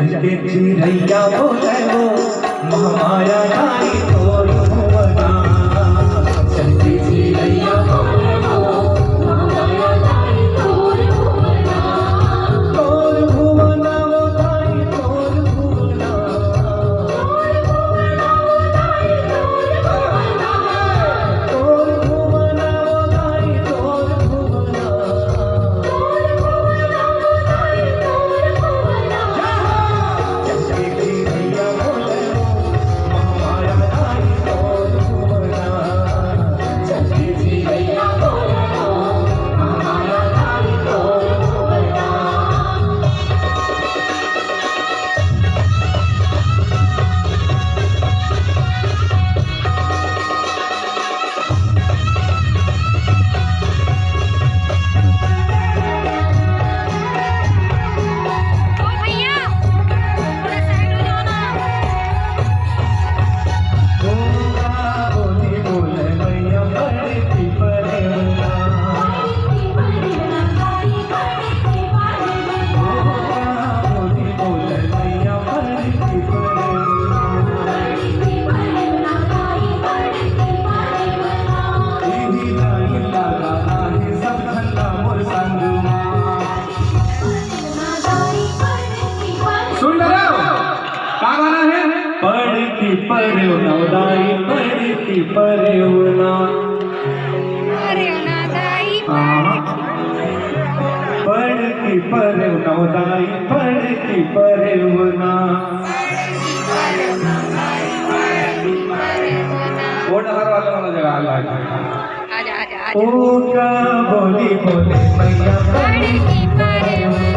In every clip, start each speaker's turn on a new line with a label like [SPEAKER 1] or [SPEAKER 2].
[SPEAKER 1] चलके चिरैया बोले वो महामाया नाई तोर भुवना चलके चिरैया बोले वो महामाया नाई तोर भुवना तोर भुवना वो नाई तोर भुवना तोर भुवना वो नाई तोर भुवना पढ़ी परवना पढ़ी परवनादाई पढ़ी परवना वो डहर वाले वाला जगह आजा ओ का बोली बोले मैया पढ़ी परवना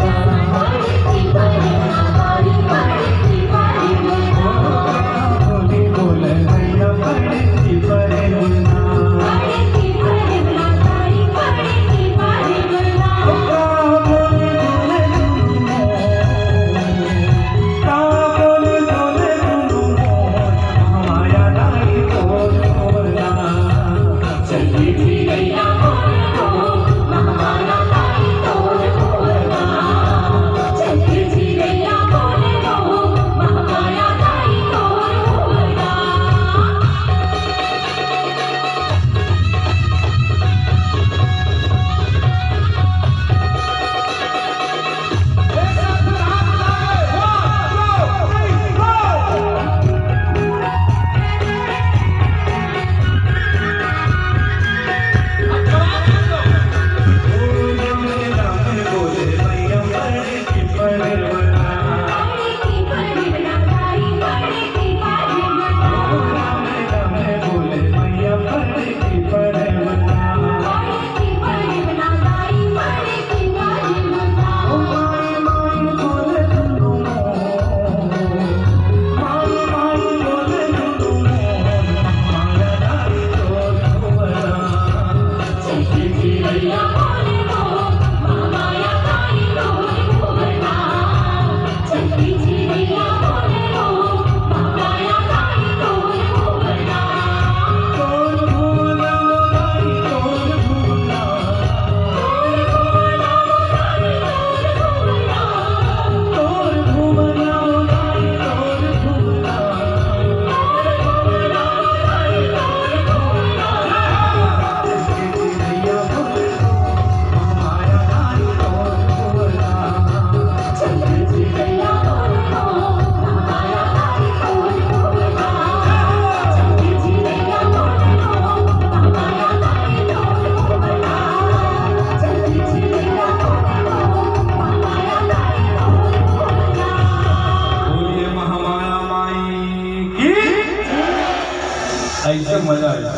[SPEAKER 1] ऐसे मजा आया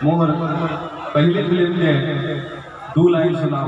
[SPEAKER 1] मोहर पहले फिल्म में 2 लाइन सुना